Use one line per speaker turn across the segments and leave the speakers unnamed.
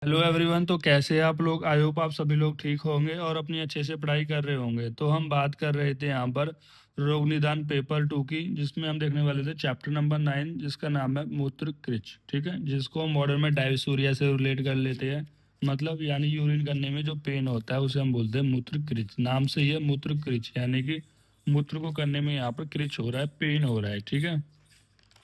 Hello everyone. तो कैसे हैं आप लोग? आई होप आप सभी लोग ठीक होंगे और अपनी अच्छे से पढ़ाई कर रहे होंगे। तो हम बात कर रहे थे यहाँ पर रोग निदान पेपर 2 की, जिसमें हम देखने वाले थे चैप्टर नंबर 9, जिसका नाम है मूत्र कृच। ठीक है, जिसको हम मॉडर्न में डायसूरिया से रिलेट कर लेते हैं। मतलब यानी यूरिन करने में जो पेन होता है उसे हम बोलते हैं मूत्र कृच। नाम से ही है मूत्र कृच, यानी कि मूत्र को करने में यहाँ पर कृच हो रहा है, पेन हो रहा है। ठीक है,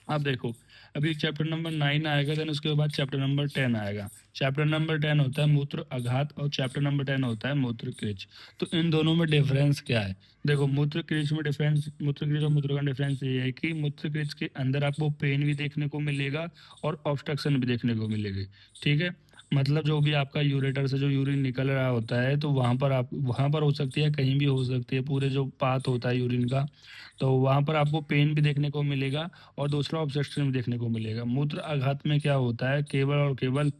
अब देखो, अभी चैप्टर नंबर 9 आएगा, देन उसके बाद चैप्टर नंबर 10 आएगा। चैप्टर नंबर 10 होता है मूत्र आघात और चैप्टर नंबर 10 होता है मूत्र क्रिच। तो इन दोनों में डिफरेंस क्या है? देखो, मूत्र क्रिच में डिफरेंस, मूत्र क्रिच और मूत्र का डिफरेंस ये है कि मूत्र क्रिच के अंदर आपको पेन भी देखने को मिलेगा और ऑब्स्ट्रक्शन भी देखने को मिलेगी। ठीक है, मतलब जो भी आपका यूरेटर से जो यूरिन निकल रहा होता है, तो वहाँ पर हो सकती है, कहीं भी हो सकती है, पूरे जो पाथ होता है यूरिन का, तो वहाँ पर आपको पेन भी देखने को मिलेगा और दूसरा ऑब्स्ट्रक्शन भी देखने को मिलेगा। मूत्र आघात में क्या होता है, केवल और केवल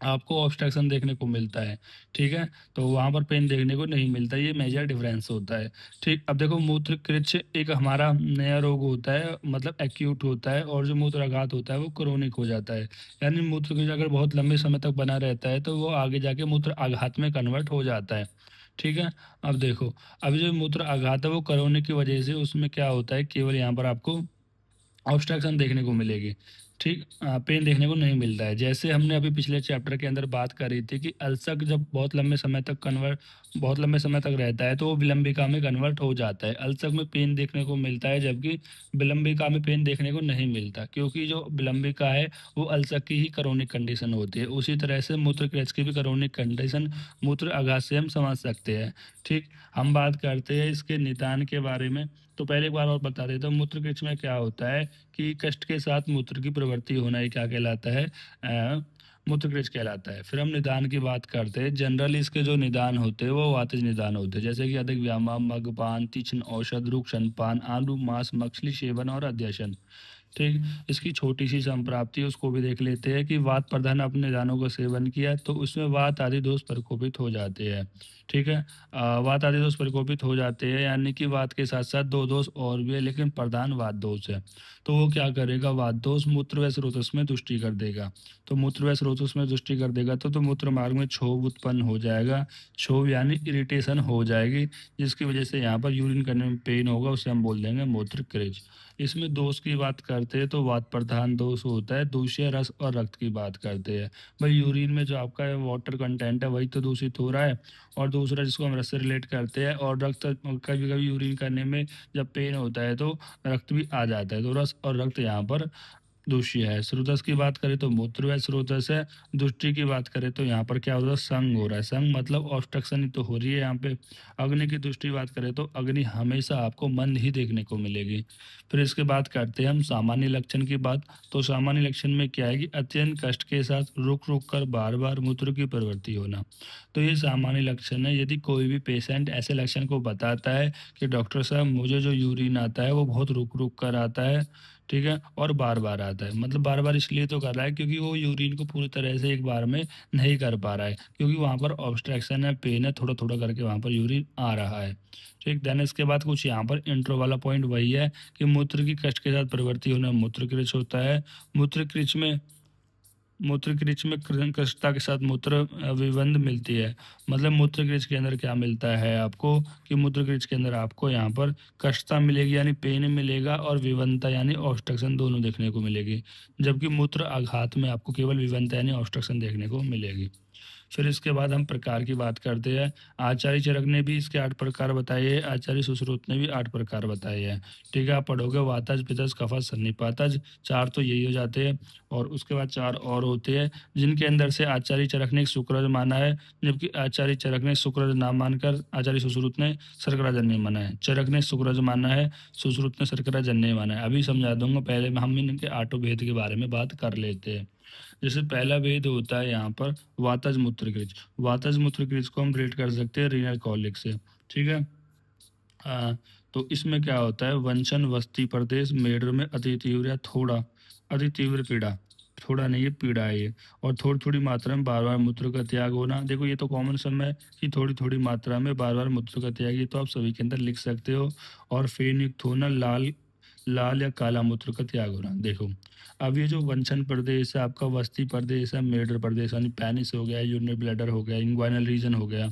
आपको ऑब्स्ट्रक्शन देखने को मिलता है। ठीक है, तो वहाँ पर पेन देखने को नहीं मिलता, ये मेजर डिफरेंस होता है। ठीक, अब देखो, मूत्र कृच्छ एक हमारा नया रोग होता है, मतलब एक्यूट होता है, और जो मूत्र आघात होता है वो क्रोनिक हो जाता है। यानी मूत्र कृच्छ अगर बहुत लंबे समय तक बना रहता है तो वो आगे जाके मूत्र आघात में कन्वर्ट हो जाता है। ठीक है, अब देखो, अभी जो मूत्र आघात है वो क्रोनिक की वजह से उसमें क्या होता है, केवल यहाँ पर आपको ऑब्स्ट्रक्शन देखने को मिलेगी। ठीक, पेन देखने को नहीं मिलता है। जैसे हमने अभी पिछले चैप्टर के अंदर बात करी थी कि अल्सर जब बहुत लंबे समय तक रहता है तो वो विलंबिका में कन्वर्ट हो जाता है। अल्सर में पेन देखने को मिलता है, जबकि विलंबिका में पेन देखने को नहीं मिलता, क्योंकि जो विलंबिका है वो अल्सर की ही क्रोनिक कंडीशन होती है। उसी तरह से मूत्रकृच की भी क्रोनिक कंडीशन मूत्र आघात से हम समझ सकते हैं। ठीक, हम बात करते हैं इसके निदान के बारे में। तो पहले एक बार और बता देता हूँ, मूत्रकृच में क्या होता है कि कष्ट के साथ मूत्र की प्रवृत्ति होना, ये क्या कहलाता है? मूत्रकृच कहलाता है। फिर हम निदान की बात करते हैं। जनरली इसके जो निदान होते हैं वो वातज निदान होते हैं, जैसे कि अधिक व्यायाम, मद्यपान, तीक्ष्ण औषध, रुक्षनपान, आलू मांस, मछली सेवन और अध्यशन। ठीक, इसकी छोटी सी संप्राप्ति उसको भी देख लेते हैं कि वात प्रधान अपने निदानों का सेवन किया तो उसमें वात आदि दोष प्रकोपित हो जाते हैं। ठीक है, वात आदि दोष प्रकोपित हो जाते हैं, यानी कि वात के साथ साथ दो दोष और भी है, लेकिन प्रधान वात दोष है। तो वो क्या करेगा, वात दोष मूत्र व स्रोतस में तुष्टि कर देगा। तो मूत्र व स्रोतस में तुष्टि कर देगा तो मूत्र मार्ग में क्षोभ उत्पन्न हो जाएगा। क्षोभ यानी इरिटेशन हो जाएगी, जिसकी वजह से यहाँ पर यूरिन करने में पेन होगा, उसे हम बोल देंगे मूत्र क्रेज। इसमें दोष की बात करते हैं तो वात प्रधान दोष होता है। दूषित रस और रक्त की बात करते हैं, भाई यूरिन में जो आपका वाटर कंटेंट है वही तो दूषित हो रहा है। और दूसरा जिसको हम रस से रिलेट करते हैं, और रक्त, कभी कभी यूरिन करने में जब पेन होता है तो रक्त भी आ जाता है, तो रस और रक्त यहाँ पर दोषी है। स्रोतस की बात करें तो मूत्र व स्रोतस है। दृष्टि की बात करें तो यहाँ पर क्या हो रहा है, संग हो रहा है। संग मतलब ऑब्स्ट्रक्शन ही तो हो रही है यहाँ पे। अग्नि की दृष्टि बात करें तो अग्नि हमेशा आपको मंद ही देखने को मिलेगी। फिर इसके बाद करते हैं हम सामान्य लक्षण की बात। तो सामान्य लक्षण में क्या है कि अत्यंत कष्ट के साथ रुक रुक कर बार बार मूत्र की प्रवृत्ति होना। तो ये सामान्य लक्षण है। यदि कोई भी पेशेंट ऐसे लक्षण को बताता है कि डॉक्टर साहब मुझे जो यूरिन आता है वो बहुत रुक रुक कर आता है, ठीक है, और बार बार आता है, मतलब बार बार इसलिए तो कर रहा है क्योंकि वो यूरिन को पूरी तरह से एक बार में नहीं कर पा रहा है, क्योंकि वहाँ पर ऑब्स्ट्रक्शन है, पेन है, थोड़ा थोड़ा करके वहाँ पर यूरिन आ रहा है। ठीक, देन इसके बाद कुछ यहाँ पर इंट्रो वाला पॉइंट वही है कि मूत्र की कष्ट के साथ प्रवृत्ति होना मूत्र कृच होता है। मूत्र कृच में मूत्र कृच में कृशता के साथ मूत्र विबंध मिलती है। मतलब मूत्र कृच के अंदर क्या मिलता है आपको, कि मूत्र कृच के अंदर आपको यहाँ पर कष्टता मिलेगी, यानी पेन मिलेगा, और विवंता यानी ऑब्स्ट्रक्शन दोनों देखने को मिलेगी। जबकि मूत्र आघात में आपको केवल विवंता यानी ऑब्स्ट्रक्शन देखने को मिलेगी। फिर इसके बाद हम प्रकार की बात करते हैं। आचार्य चरक ने भी इसके 8 प्रकार बताए हैं, आचार्य सुश्रुत ने भी 8 प्रकार बताए हैं। ठीक है, आप पढ़ोगे वातज, पित्तज, कफज, सन्निपातज, 4 तो यही हो जाते हैं, और उसके बाद 4 और होते हैं, जिनके अंदर से आचार्य चरक ने शुक्रज माना है, जबकि आचार्य चरक ने शुक्रज नाम मानकर आचार्य सुश्रुत ने शर्कराजन्य माना है। चरक ने शुक्रज माना है, सुश्रुत ने शर्कराजन्य माना है। अभी समझा दूंगा, पहले हम इनके आठों भेद के बारे में बात कर लेते हैं। जैसे पहला भेद होता है यहाँ पर वातज मूत्रकृच। वातज मूत्रकृच को हम रेट कर सकते हैं रीनल कॉलिक से। ठीक है, आ, तो इसमें क्या होता है, वंशन वस्ती प्रदेश मेडर में अति तीव्र या थोड़ा अति तीव्र पीड़ा, थोड़ा नहीं है, पीड़ा है ये, और थोड़ी थोड़ी मात्रा में बार बार मूत्र का त्याग होना। देखो, ये तो कॉमन सम है कि थोड़ी थोड़ी मात्रा में बार बार मूत्र का त्याग, ये तो आप सभी के अंदर लिख सकते हो। और फेन युक्त होना, लाल लाल या काला मूत्र का त्याग होना। देखो, अब ये जो वंशन प्रदेश है, आपका वस्ती प्रदेश है, मेडर प्रदेश यानी पेनिस हो गया, यूरिनरी ब्लैडर हो गया, इंग्वाइनल रीजन हो गया,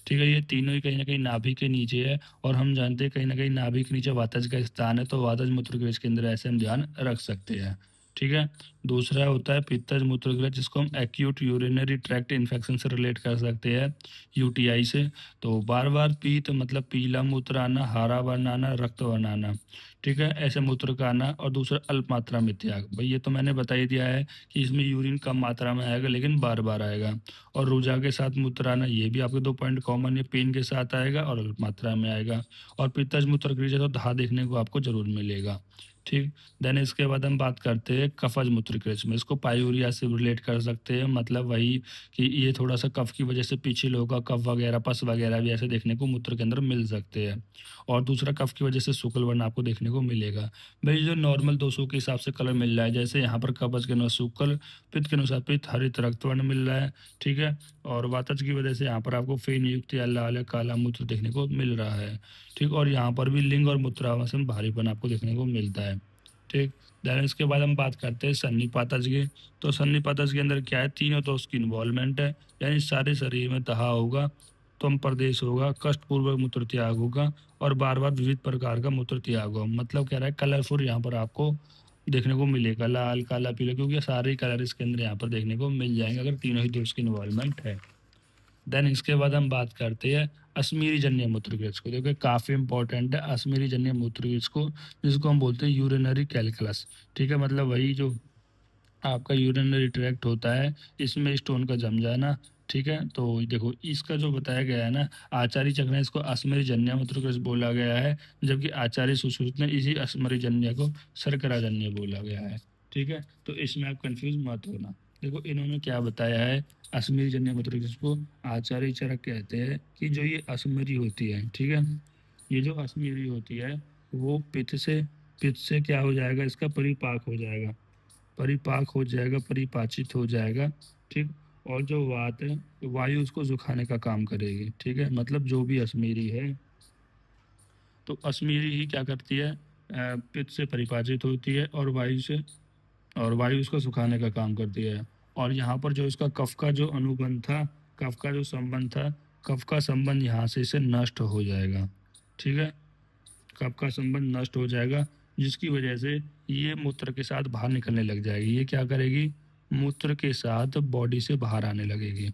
ठीक है? ये तीनों ही कहीं न कहीं नाभि के नीचे है और हम जानते हैं कहीं न कहीं नाभि के नीचे वातज का स्थान है, तो वातज मूत्रकृज के अंदर ऐसे हम ध्यान रख सकते हैं, ठीक है? दूसरा होता है पित्तज मूत्रकृज जिसको हम एक्यूट यूरिनरी ट्रैक्ट इन्फेक्शन से रिलेट कर सकते हैं, यूटीआई से। तो बार-बार पीत मतलब पीला मूत्र आना, हरा वर्ण आना, रक्त वर्ण आना, ठीक है? ऐसे मूत्र का आना और दूसरा अल्प मात्रा में त्याग। भई ये तो मैंने बता ही दिया है कि इसमें यूरिन कम मात्रा में आएगा लेकिन बार-बार आएगा और रुझा के साथ मूत्र आना ये भी आपके 2 पॉइंट कॉमन है, पेन के साथ आएगा और अल्प मात्रा में आएगा और पित्तज मूत्रकृज है तो धा देखने को आपको ज़रूर मिलेगा, ठीक? देन इसके बाद हम बात करते हैं कफज मूत्रकृज में। इसको पायूरिया से रिलेट कर सकते हैं मतलब वही कि ये थोड़ा-सा कफ की वजह से पीछे लोगों का कफ वगैरह, पस वगैरह भी ऐसे देखने को मूत्र के अंदर मिल सकते हैं और दूसरा कफ की वजह से शुक्ल वर्ण आपको देखने को मिलेगा। भई जो नॉर्मल दोषों के हिसाब से कलर मिल रहा है, जैसे यहाँ पर कफज के अनुसार शुक्ल, पित्त के अनुसार पित्त, हरित रक्त वर्ण मिल रहा है, ठीक है? और वातज की वजह से यहाँ पर आपको फेन युक्त या लाल या काला मूत्र देखने को मिल रहा है, ठीक? और यहाँ पर भी लिंग और मूत्राशय में भारीपन आपको देखने को मिलता है, ठीक? देन इसके बाद हम बात करते हैं सन्निपातज की। तो सन्निपातज के अंदर क्या है, तीनों दोष की इन्वॉल्वमेंट है, यानी सारे शरीर में दहा होगा, त्वम प्रदेश होगा, कष्टपूर्वक मूत्र त्याग होगा और बार-बार विविध प्रकार का मूत्र त्याग होगा। मतलब कह रहा है कलरफुल यहाँ पर आपको देखने को मिलेगा, लाल, काला, पीला क्योंकि ये सारे ही कलर इसके अंदर यहाँ पर देखने को मिल जाएँगे अगर तीनों ही दोष की इन्वॉल्वमेंट है। देन इसके बाद हम बात करते हैं अश्मीरी जन्य मूत्रकृज को। देखिए काफ़ी इंपॉर्टेंट है अश्मीरी जन्य मूत्रकृज को, जिसको हम बोलते हैं यूरिनरी कैलकुलस, ठीक है? मतलब वही जो आपका यूरिनरी ट्रैक्ट होता है, इसमें स्टोन का जम जाना, ठीक है? तो देखो इसका जो बताया गया है ना, आचार्य चक्र ने इसको अश्मरीजन्य मूत्रकृज बोला गया है, जबकि आचार्य सुश्रुत ने इसी अश्मरीजन्य को शर्कराजन्य बोला गया है, ठीक है? तो इसमें आप कन्फ्यूज़ मत होना। देखो इन्होंने क्या बताया है, अश्मरीजन्य मूत्रकृज को आचार्य चरक कहते हैं कि जो ये अश्मरी होती है, ठीक है? ये जो अश्मरी होती है, वो पित्त से क्या हो जाएगा, इसका परिपाक हो जाएगा। परिपाक हो जाएगा, परिपाचित हो जाएगा, ठीक? और जो वात है, वायु उसको सुखाने का काम करेगी, ठीक है? मतलब जो भी अश्मीरी है, तो अश्मीरी ही क्या करती है पित्त से परिपाचित होती है और वायु उसको सुखाने का काम करती है। और यहाँ पर जो इसका कफ का जो अनुबंध था, कफ का जो संबंध था, कफ का संबंध यहाँ से इसे नष्ट हो जाएगा, ठीक है? कफ का संबंध नष्ट हो जाएगा जिसकी वजह से ये मूत्र के साथ बाहर निकलने लग जाएगी। ये क्या करेगी? मूत्र के साथ बॉडी से बाहर आने लगेगी।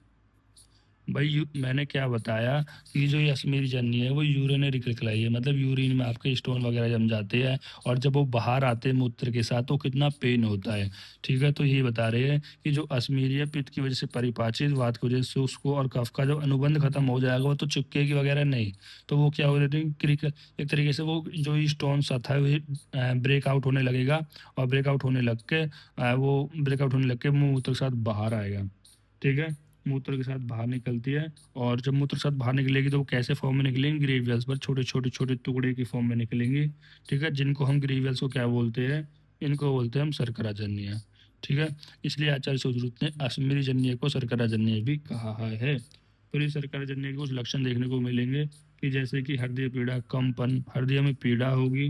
भाई मैंने क्या बताया कि जो ये अश्मीरी जर्नी है वो यूरिनरी क्रिकलाई है मतलब यूरिन में आपके स्टोन वगैरह जम जाते हैं और जब वो बाहर आते हैं मूत्र के साथ तो कितना पेन होता है, ठीक है? तो यही बता रहे हैं कि जो अश्मीरी है पित्त की वजह से परिपाचित, वात की वजह से उसको और कफ का जो अनुबंध खत्म हो जाएगा वो तो चिपकेगी वगैरह नहीं, तो वो क्या हो जाती है एक तरीके से वो जो स्टोन सा था वो ब्रेकआउट होने लगेगा और ब्रेकआउट होने लग के मूत्र के साथ बाहर आएगा, ठीक है? मूत्र के साथ बाहर निकलती है और जब मूत्र के साथ बाहर निकलेगी तो वो कैसे फॉर्म में निकलेंगी? ग्रेवियल्स पर छोटे-छोटे टुकड़े की फॉर्म में निकलेंगी, ठीक है? जिनको हम ग्रेवियल्स को क्या बोलते हैं? इनको बोलते हैं हम शर्कराजन्य, ठीक है? इसलिए आचार्य सुश्रुत ने अश्मरीजन्य को शर्कराजन्य भी कहा है। फिर इस शर्कराजन्य के कुछ लक्षण देखने को मिलेंगे कि जैसे कि हृदय पीड़ा, कंपन, हृदय में पीड़ा होगी,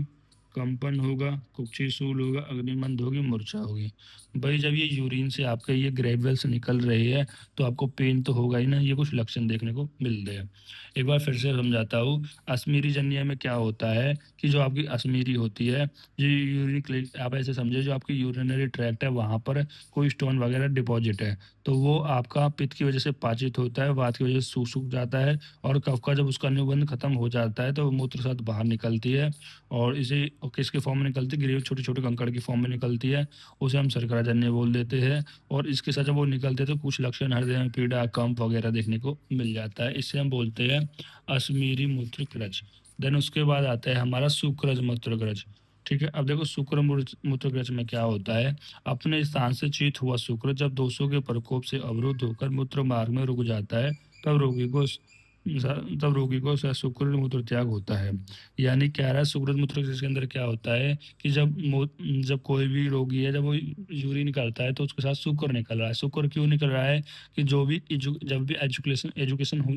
कंपन होगा, कुक्षि शूल होगा, अग्निमंद होगी, मूर्छा होगी। भाई जब ये यूरिन से आपके ये ग्रेवियल्स निकल रही है तो आपको पेन तो होगा ही ना, ये कुछ लक्षण देखने को मिल रहे हैं। एक बार फिर से समझाता हूँ, अश्मीरी जन्य में क्या होता है कि जो आपकी अश्मीरी होती है, जो आप ऐसे समझिए जो आपकी यूरिनरी ट्रैक्ट है वहाँ पर कोई स्टोन वगैरह डिपॉजिट है, तो वो आपका पित्त की वजह से पाचित होता है, वात की वजह से सूख जाता है और कफ का जब उसका अनुबंध खत्म हो जाता है तो वो मूत्र साथ बाहर निकलती है और इसे किसके फॉर्म में निकलती है? ग्रेव छोटे-छोटे कंकड़ की फॉर्म में निकलती है, उसे हम शर्कराजन्य बोल देते हैं और इसके साथ जब वो निकलते हैं तो कुछ लक्षण हृदय में पीड़ा, कंप वगैरह देखने को मिल जाता है। इसे हम बोलते हैं अश्मीरी मूत्रकृज। देन उसके बाद आता है हमारा सुक्रज मूत्रकृज, ठीक है? अब देखो मूत्रकृज में क्या होता है, अपने स्थान से च्युत हुआ शुक्र जब दोषों के प्रकोप से अवरुद्ध होकर मूत्र मार्ग में रुक जाता है, तब रोगी को सुकृत मूत्र त्याग होता है। यानी कह रहा है सुकृत मूत्र के अंदर क्या होता है कि जब कोई भी रोगी है जब वो यूरिन निकालता है तो उसके साथ शुक्र निकल रहा है। शुक्र क्यों निकल रहा है कि जब भी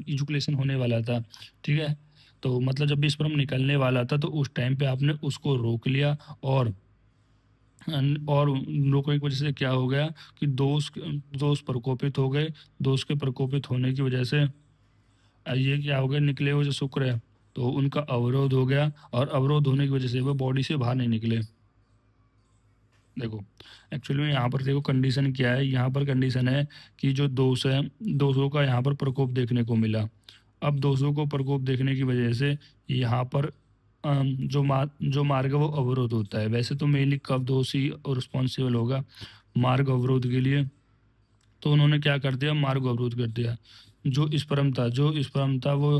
एजुकेशन होने वाला था, ठीक है? तो मतलब जब भी स्पर्म निकलने वाला था तो उस टाइम पे आपने उसको रोक लिया, और रोकने की वजह से क्या हो गया कि दोष प्रकोपित हो गए। दोष के प्रकोपित होने की वजह से ये क्या हो गया, निकले हुए जो शुक्र है तो उनका अवरोध हो गया, और अवरोध होने की वजह से वो बॉडी से बाहर नहीं निकले। देखो, एक्चुअली में यहाँ पर देखो कंडीशन क्या है, यहाँ पर कंडीशन है कि जो दोष है, दोषों का यहाँ पर प्रकोप देखने को मिला। अब दोषों को प्रकोप देखने की वजह से यहाँ पर जो मार्ग है वो अवरोध होता है। वैसे तो मेनली कब दोष ही रिस्पॉन्सिबल होगा मार्ग अवरोध के लिए, तो उन्होंने क्या कर दिया, मार्ग अवरोध कर दिया। जो स्पर्म था वो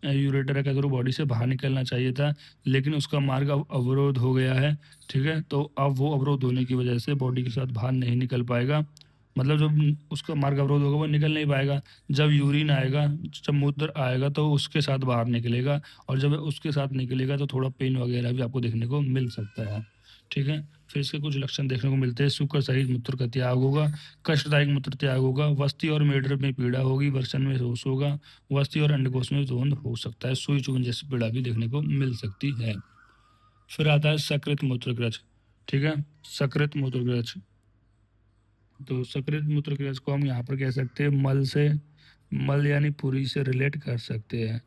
यूरेटर के थ्रू बॉडी से बाहर निकलना चाहिए था, लेकिन उसका मार्ग अब अवरोध हो गया है। ठीक है, तो अब वो अवरोध होने की वजह से बॉडी के साथ बाहर नहीं निकल पाएगा। मतलब जब उसका मार्ग अवरोध होगा वो निकल नहीं पाएगा। जब यूरिन आएगा, जब मूत्र आएगा तो उसके साथ बाहर निकलेगा, और जब उसके साथ निकलेगा तो थोड़ा पेन वगैरह भी आपको देखने को मिल सकता है। ठीक है, फिर इसके कुछ लक्षण देखने को मिलते हैं। शुक्र सहित मूत्र का त्याग होगा, कष्टदायक मूत्र त्याग होगा, वस्ती और मेडर में पीड़ा होगी, वर्षण में रोष होगा, वस्ती और अंडकोश में द्वंद हो सकता है, सुई चुभन जैसी पीड़ा भी देखने को मिल सकती है। फिर आता है सकृत मूत्रग्रज। ठीक है, सकृत मूत्रग्रज, तो सकृत मूत्रग्रज को हम यहाँ पर कह सकते हैं मल यानी पुरी से रिलेट कर सकते हैं।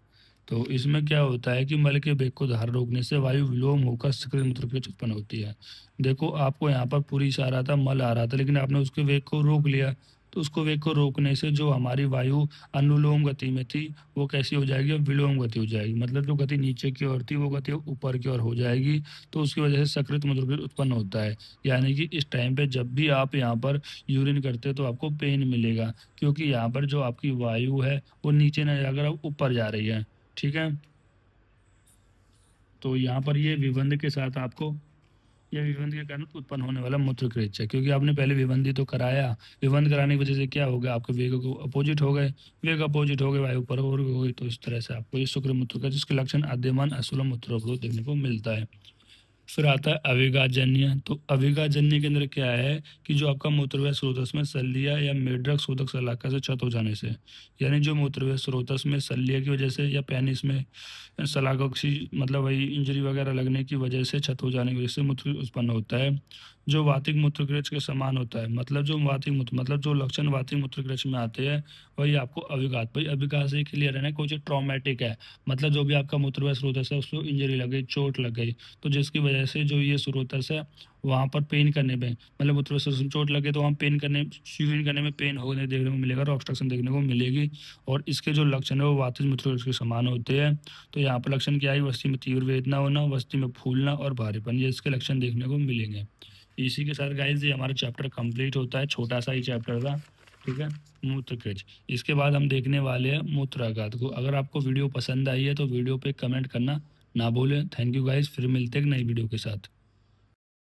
तो इसमें क्या होता है कि मल के वेग को धार रोकने से वायु विलोम होकर सकृत मूत्रपिंड उत्पन्न होती है। देखो, आपको यहाँ पर पूरी से आ रहा था, मल आ रहा था, लेकिन आपने उसके वेग को रोक लिया, तो उसको वेग को रोकने से जो हमारी वायु अनुलोम गति में थी वो कैसी हो जाएगी, अब विलोम गति हो जाएगी। मतलब जो गति नीचे की ओर थी वो गति ऊपर की ओर हो जाएगी, तो उसकी वजह से सकृत मूत्रपिंड उत्पन्न होता है। यानी कि इस टाइम पे जब भी आप यहाँ पर यूरिन करते हो तो आपको पेन मिलेगा, क्योंकि यहाँ पर जो आपकी वायु है वो नीचे न जाकर अब ऊपर जा रही है। ठीक है, तो यहाँ पर ये विबंध के कारण उत्पन्न होने वाला मूत्रकृच है, क्योंकि आपने पहले विबंधी तो कराया। विबंध कराने की वजह से क्या हो गया, आपके वेग को अपोजिट हो गए, वेग अपोजिट हो गए, वायु पर और हो गई, तो इस तरह से आपको ये शुक्र मूत्र का जिसके लक्षण आद्यमान अशुलम मूत्र देखने को मिलता है। फिर आता है अविगाजन्य। तो अविगाजन्य के अंदर क्या है कि जो आपका मूत्रव्यय स्रोतस में शल्य या मेढक शोधक शलाका से क्षत हो जाने से, यानी जो मूत्रव्यय स्रोतस में शल्य की वजह से या पेनिस में शलाका की मतलब वही इंजरी वगैरह लगने की वजह से, क्षत हो जाने की वजह से मूत्र उत्पन्न होता है, जो वातिक मूत्रकृच के समान होता है। मतलब जो वातिक मूत्र मतलब जो लक्षण वातिक मूत्रकृच में आते हैं वही आपको अविघात, भाई अविघात से क्लियर है ना, कोई ट्रॉमेटिक है, मतलब जो भी आपका मूत्रव्यय स्रोतस है उसको इंजरी लग गई, चोट लग गई, तो जिसकी वजह से जो ये स्रोतस है वहाँ पर पेन करने में, मतलब मूत्रव्यय चोट लगे तो वहाँ पेन करने, यूरिन करने में पेन होने देखने को मिलेगा और ऑब्स्ट्रक्शन देखने को मिलेगी। और इसके जो लक्षण है वो वातिक मूत्रकृच के समान होते हैं। तो यहाँ पर लक्षण क्या है, वस्ती में तीव्र वेदना होना, वस्ती में फूलना और भारीपन, ये इसके लक्षण देखने को मिलेंगे। इसी के साथ गाइस ये हमारा चैप्टर कंप्लीट होता है, छोटा सा ही चैप्टर था। ठीक है, मूत्रकृच। इसके बाद हम देखने वाले हैं मूत्राघात को। अगर आपको वीडियो पसंद आई है तो वीडियो पे कमेंट करना ना भूलें। थैंक यू गाइस, फिर मिलते हैं एक नई वीडियो के साथ।